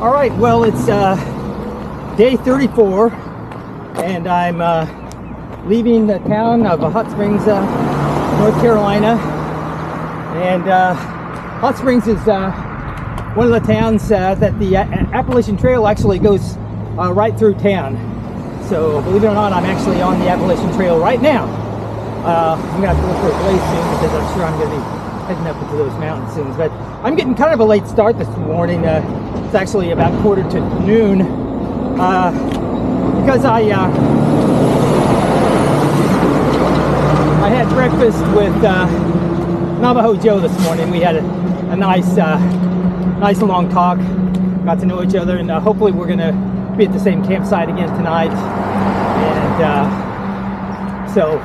All right, well, it's day 34, and I'm leaving the town of Hot Springs, North Carolina. And Hot Springs is one of the towns that the Appalachian Trail actually goes right through town. So believe it or not, I'm actually on the Appalachian Trail right now. I'm gonna have to look for a place soon because I'm sure I'm gonna be heading up into those mountains soon. But I'm getting kind of a late start this morning. It's actually about 12:45 because I had breakfast with Navajo Joe this morning. We had a nice long talk, got to know each other, and hopefully we're gonna be at the same campsite again tonight. And so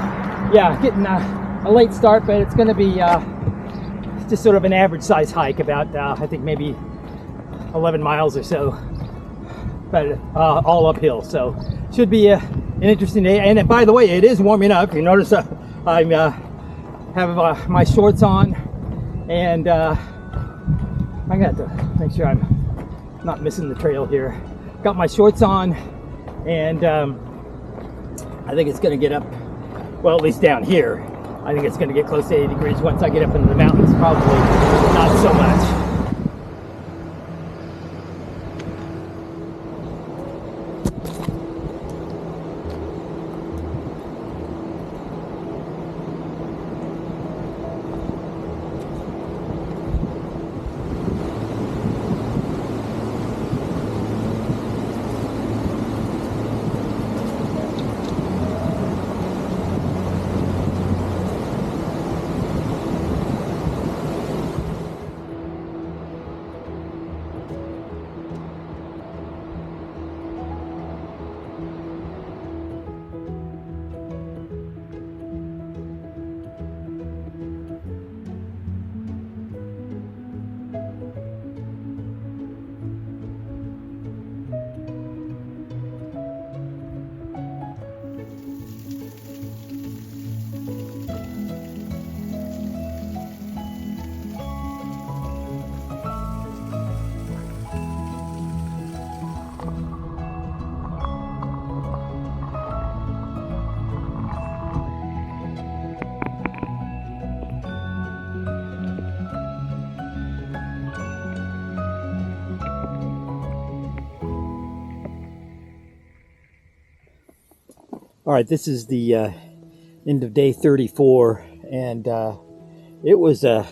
yeah, getting a late start, but it's gonna be just sort of an average size hike, about I think maybe 11 miles or so, but all uphill. So should be an interesting day. And by the way, it is warming up. You notice I have my shorts on, and I got to make sure I'm not missing the trail here. Got my shorts on, and I think it's going to get up, well, at least down here, I think it's going to get close to 80 degrees. Once I get up into the mountains, probably not so much. All right, this is the end of day 34, and it was an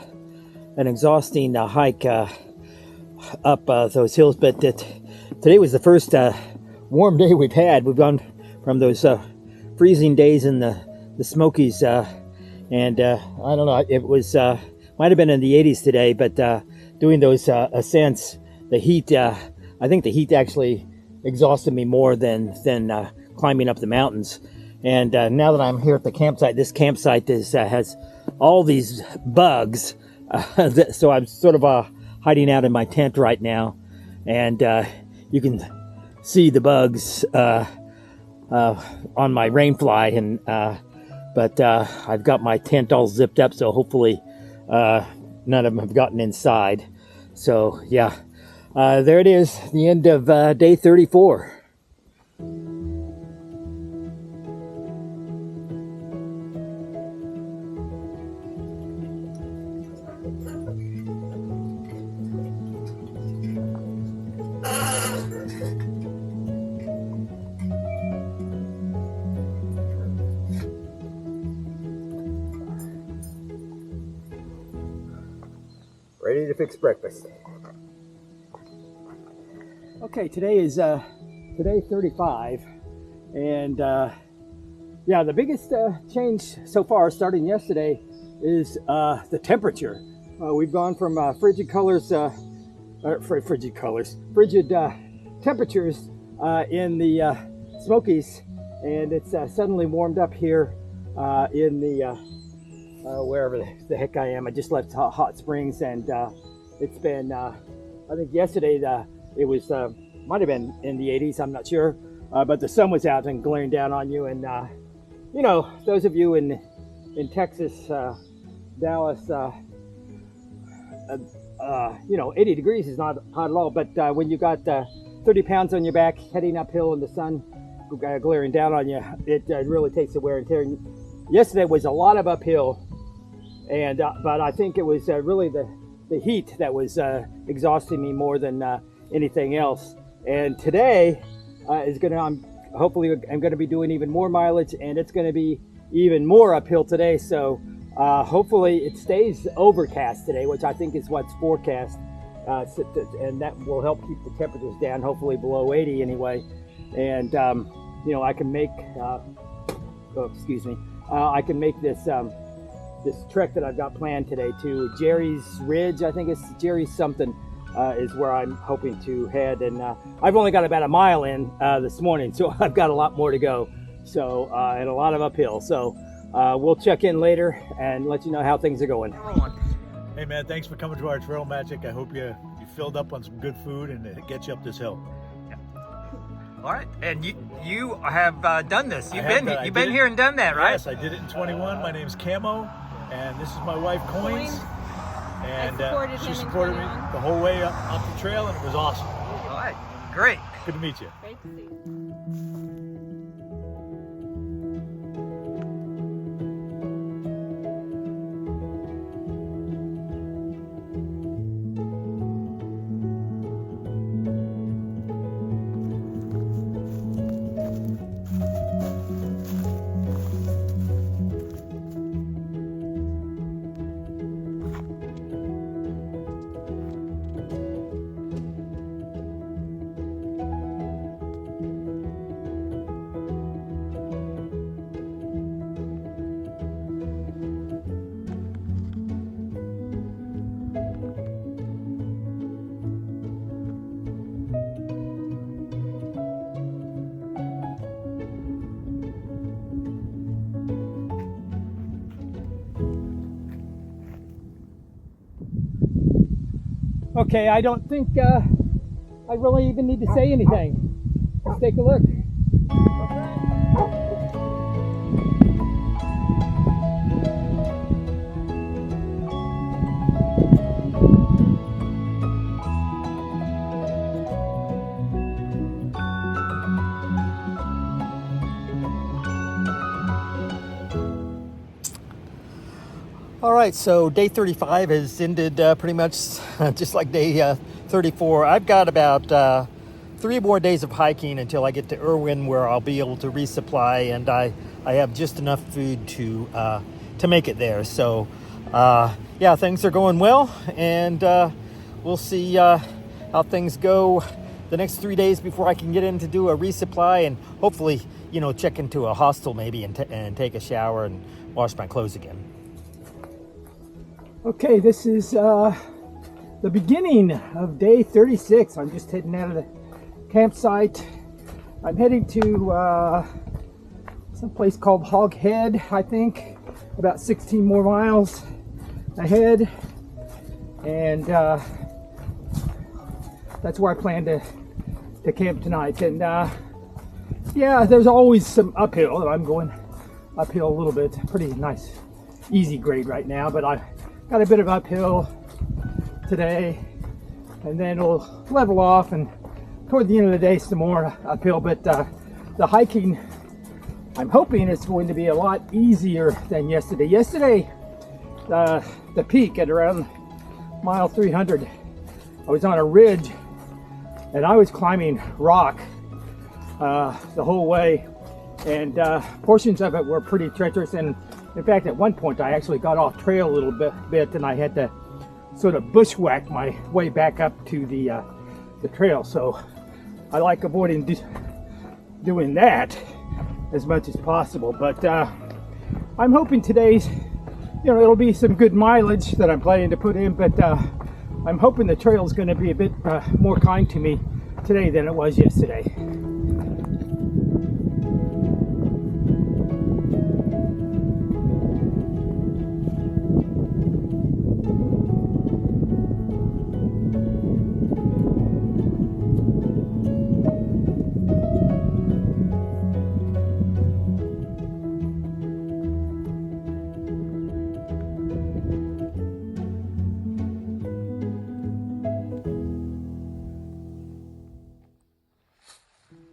exhausting hike up those hills, but today was the first warm day we've had. We've gone from those freezing days in the Smokies, and I don't know, it was might have been in the 80s today, but doing those ascents, the heat, I think the heat actually exhausted me more than climbing up the mountains. And now that I'm here at the campsite, this campsite has all these bugs, so I'm sort of hiding out in my tent right now, and you can see the bugs on my rainfly, and but I've got my tent all zipped up, so hopefully none of them have gotten inside. So yeah, there it is, the end of day 34. Ready to fix breakfast. Okay, today is today 35, and yeah, the biggest change so far, starting yesterday, is the temperature. We've gone from frigid temperatures in the Smokies, and it's suddenly warmed up here in the wherever the heck I am. I just left Hot Springs, and it's been I think yesterday it was might have been in the 80s, I'm not sure, but the sun was out and glaring down on you, and you know, those of you in Texas, Dallas, 80 degrees is not hot at all, but when you got 30 pounds on your back heading uphill in the sun glaring down on you, it really takes the wear and tear. Yesterday was a lot of uphill, and but I think it was really the heat that was exhausting me more than anything else. And today hopefully I'm going to be doing even more mileage, and it's going to be even more uphill today. So hopefully it stays overcast today, which I think is what's forecast, and that will help keep the temperatures down, hopefully below 80 anyway. And I can make I can make this this trek that I've got planned today to Jerry's Ridge. I think it's Jerry's something is where I'm hoping to head, and I've only got about a mile in this morning, so I've got a lot more to go. So and a lot of uphill. So we'll check in later and let you know how things are going. Hey man, thanks for coming to our Trail Magic. I hope you filled up on some good food and it gets you up this hill. Yeah. All right, and you have done this. You've been here and done that, right? Yes, I did it in 21. My name's Camo, and this is my wife Coins. And she supported me the whole way up the trail, and it was awesome. All right, great. Good to meet you. Great to see you. Okay, I don't think I really even need to say anything. Let's take a look. All right, so day 35 has ended pretty much just like day 34. I've got about 3 more days of hiking until I get to Erwin, where I'll be able to resupply, and I have just enough food to make it there. So yeah, things are going well, and we'll see how things go the next 3 days before I can get in to do a resupply, and hopefully, check into a hostel maybe and take a shower and wash my clothes again. Okay, this is the beginning of day 36. I'm just heading out of the campsite. I'm heading to some place called Hog Head, I think, about 16 more miles ahead, and that's where I plan to camp tonight. And yeah, there's always some uphill. I'm going uphill a little bit. Pretty nice, easy grade right now, but I got a bit of uphill today, and then it'll level off, and toward the end of the day some more uphill. But the hiking, I'm hoping it's going to be a lot easier than yesterday. Yesterday, the peak at around mile 300, I was on a ridge and I was climbing rock the whole way, and portions of it were pretty treacherous. And in fact, at one point I actually got off trail a little bit, and I had to sort of bushwhack my way back up to the trail. So I like avoiding doing that as much as possible. But I'm hoping today's, it'll be some good mileage that I'm planning to put in. But I'm hoping the trail is going to be a bit more kind to me today than it was yesterday.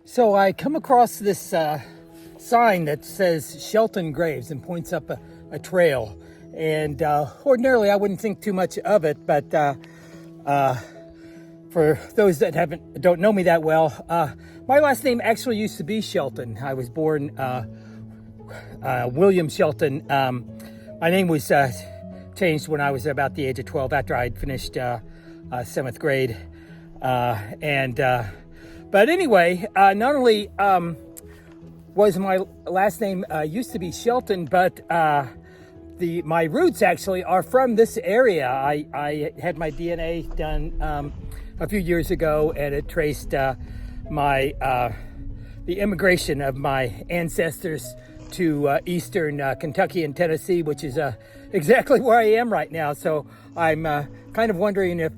So I come across this sign that says Shelton Graves and points up a trail. And ordinarily I wouldn't think too much of it, but for those that don't know me that well, my last name actually used to be Shelton. I was born William Shelton. My name was changed when I was about the age of 12 after I'd finished 7th grade. But anyway, not only was my last name used to be Shelton, but my roots actually are from this area. I had my DNA done a few years ago, and it traced the immigration of my ancestors to eastern Kentucky and Tennessee, which is exactly where I am right now. So I'm kind of wondering if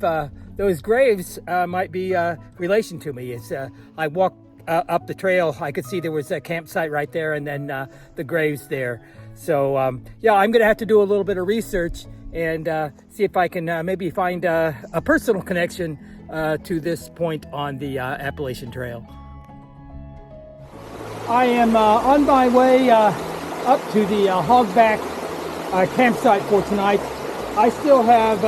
those graves might be relation to me. As I walked up the trail, I could see there was a campsite right there, and then the graves there. So yeah, I'm gonna have to do a little bit of research and see if I can maybe find a personal connection to this point on the Appalachian Trail. I am on my way up to the Hogback campsite for tonight. I still have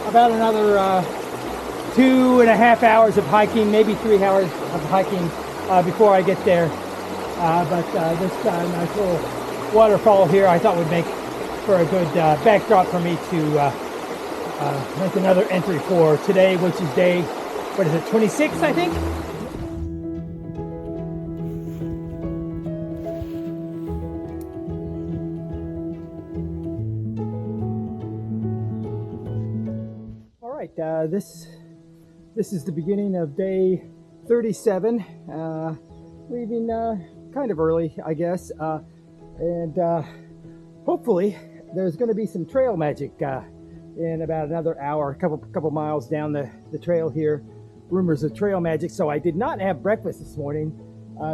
about another 2.5 hours of hiking, maybe 3 hours of hiking before I get there. But this nice little waterfall here I thought would make for a good backdrop for me to make another entry for today, which is day, 26, I think? All right, this is the beginning of day 37, leaving kind of early, I guess, and hopefully there's going to be some trail magic in about another hour, a couple miles down the trail here. Rumors of trail magic. So I did not have breakfast this morning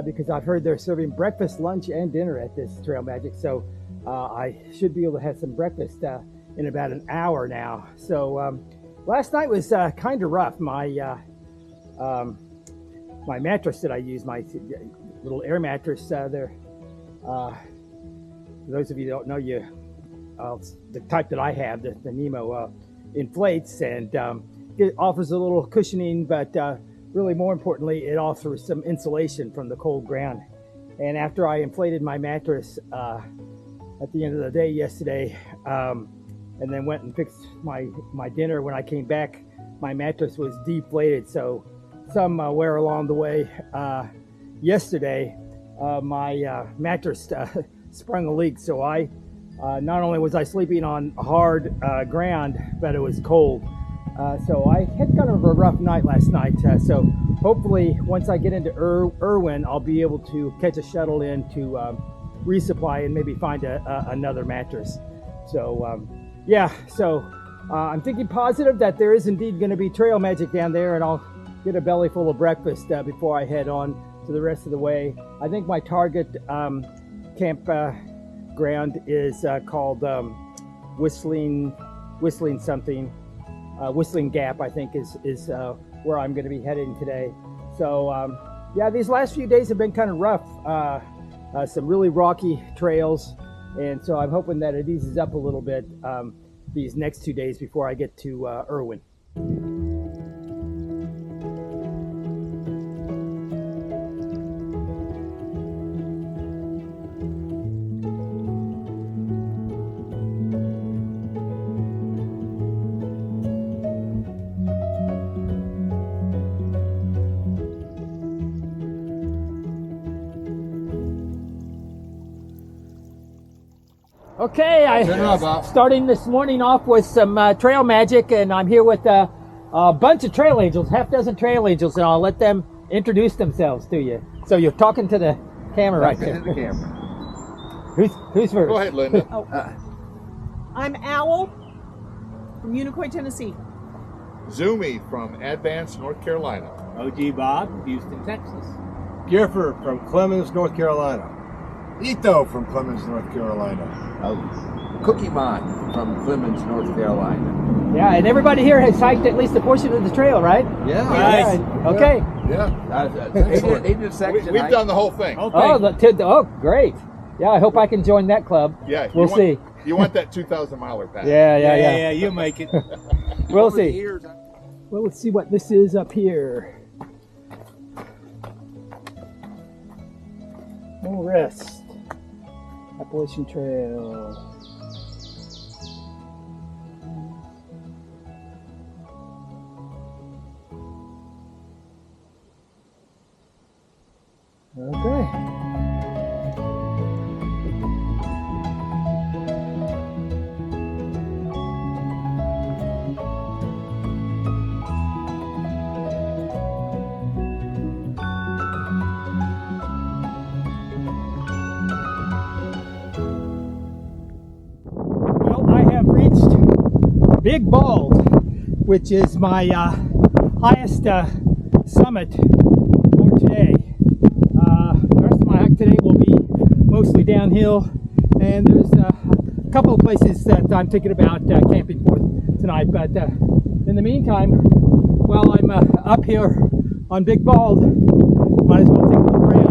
because I've heard they're serving breakfast, lunch, and dinner at this trail magic. So I should be able to have some breakfast in about an hour now. So last night was kind of rough. My mattress that I use, my little air mattress there. For those of you who don't know, the type that I have, the Nemo, inflates and it offers a little cushioning, but really more importantly, it offers some insulation from the cold ground. And after I inflated my mattress at the end of the day yesterday, and then went and fixed my dinner, when I came back, my mattress was deflated. So somewhere along the way yesterday, my mattress sprung a leak. So not only was I sleeping on hard ground, but it was cold. So I had kind of a rough night last night. So hopefully once I get into Erwin, I'll be able to catch a shuttle in to resupply and maybe find another mattress. So yeah, so I'm thinking positive that there is indeed going to be trail magic down there, and I'll get a belly full of breakfast before I head on to the rest of the way. I think my target camp ground is called Whistling Gap, I think is where I'm going to be heading today. So yeah, these last few days have been kind of rough. Some really rocky trails, and so I'm hoping that it eases up a little bit these next 2 days before I get to Erwin. Okay, starting this morning off with some trail magic, and I'm here with a bunch of trail angels, half dozen trail angels, and I'll let them introduce themselves to you. So you're talking to the camera right there. The camera. Who's first? Go ahead, Linda. I'm Owl from Unicoi, Tennessee. Zoomy from Advance, North Carolina. OG Bob, Houston, Texas. Gifford from Clemens, North Carolina. Ito from Clemens, North Carolina. Cookie Mon from Clemens, North Carolina. Yeah, and everybody here has hiked at least a portion of the trail, right? Yeah. Right. Okay. Yeah. Excellent. They did section We've hike. done the whole thing. Oh, great. Yeah, I hope I can join that club. Yeah. We'll see. You want that 2,000-miler pass. Yeah. You make it. We'll Over the see. years, Well, let's see what this is up here. More rest. Appalachian Trail. Okay. Well, I have reached Big Bald, which is my highest summit for today. The rest of my hike today will be mostly downhill, and there's a couple of places that I'm thinking about camping for tonight. But in the meantime, while I'm up here on Big Bald, might as well take a look around.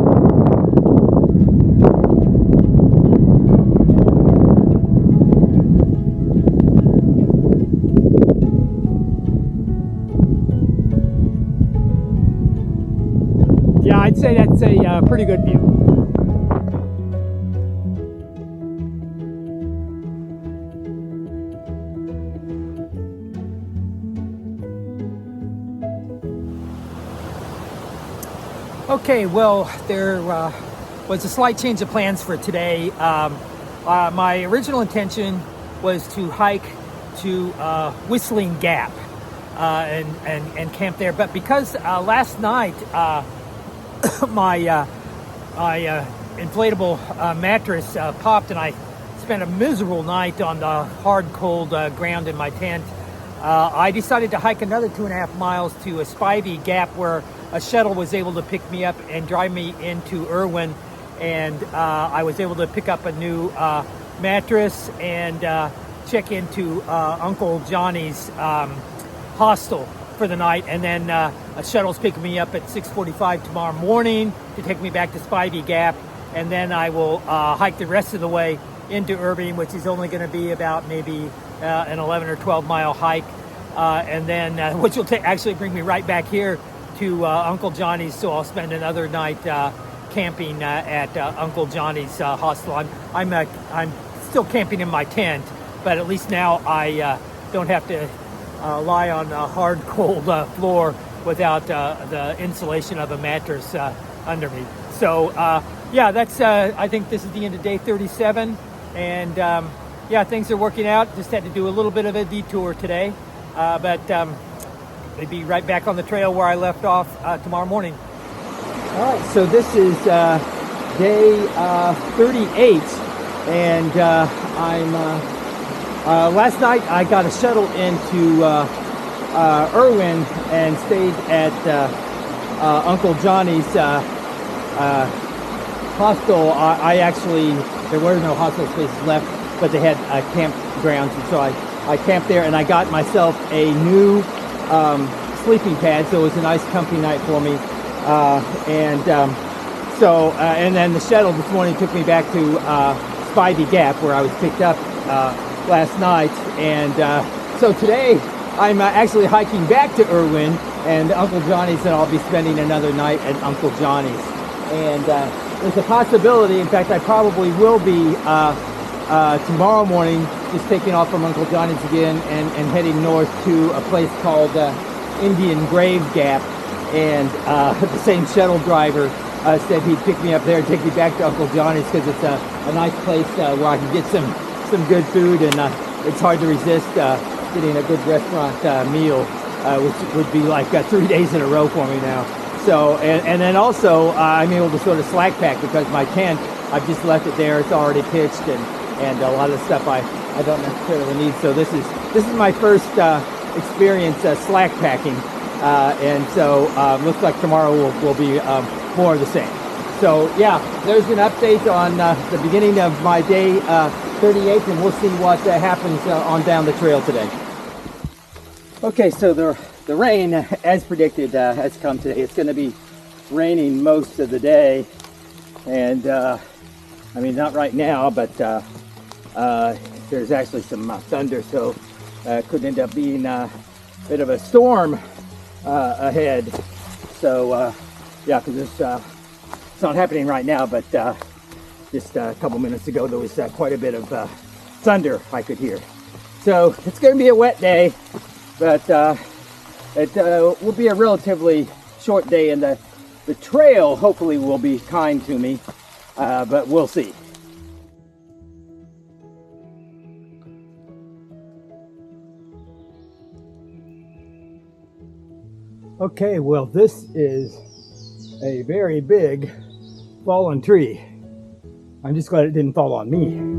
Yeah, I'd say that's a pretty good view. Okay, well, there was a slight change of plans for today. My original intention was to hike to Whistling Gap and camp there, but because last night my inflatable mattress popped and I spent a miserable night on the hard, cold ground in my tent, I decided to hike another 2.5 miles to a Spivey Gap where a shuttle was able to pick me up and drive me into Erwin, and I was able to pick up a new mattress and check into Uncle Johnny's hostel for the night, and then a shuttle's picking me up at 6:45 tomorrow morning to take me back to Spivey Gap, and then I will hike the rest of the way into Irving, which is only going to be about maybe an 11 or 12 mile hike, and then which will actually bring me right back here to Uncle Johnny's, so I'll spend another night camping at Uncle Johnny's hostel. I'm still camping in my tent, but at least now I don't have to lie on a hard, cold floor without the insulation of a mattress under me. So yeah, that's I think this is the end of day 37, and yeah, things are working out. Just had to do a little bit of a detour today, but we'll be right back on the trail where I left off tomorrow morning. All right, so this is day 38, and I'm last night I got a shuttle into Erwin and stayed at Uncle Johnny's hostel. I actually, there were no hostel spaces left, but they had campgrounds, and so I camped there, and I got myself a new sleeping pad, so it was a nice comfy night for me. And then the shuttle this morning took me back to Spivey Gap, where I was picked up last night, and so today I'm actually hiking back to Erwin and Uncle Johnny's, and I'll be spending another night at Uncle Johnny's. And there's a possibility, in fact I probably will be tomorrow morning just taking off from Uncle Johnny's again and heading north to a place called Indian Grave Gap, and the same shuttle driver said he'd pick me up there and take me back to Uncle Johnny's because it's a nice place where I can get some good food, and it's hard to resist getting a good restaurant meal, which would be like 3 days in a row for me now. So, and then also I'm able to sort of slack pack because my tent, I've just left it there. It's already pitched, and a lot of the stuff I don't necessarily need. So this is my first experience slack packing, and so looks like tomorrow will be more of the same. So yeah, there's an update on the beginning of my day 38th, and we'll see what happens on down the trail today. Okay, so the rain, as predicted, has come today. It's going to be raining most of the day, and I mean, not right now, but there's actually some thunder, so it could end up being a bit of a storm ahead. So yeah, because it's not happening right now, but just a couple minutes ago there was quite a bit of thunder I could hear. So it's going to be a wet day, but it will be a relatively short day, and the trail hopefully will be kind to me, but we'll see. Okay, well, this is a very big fallen tree. I'm just glad it didn't fall on me.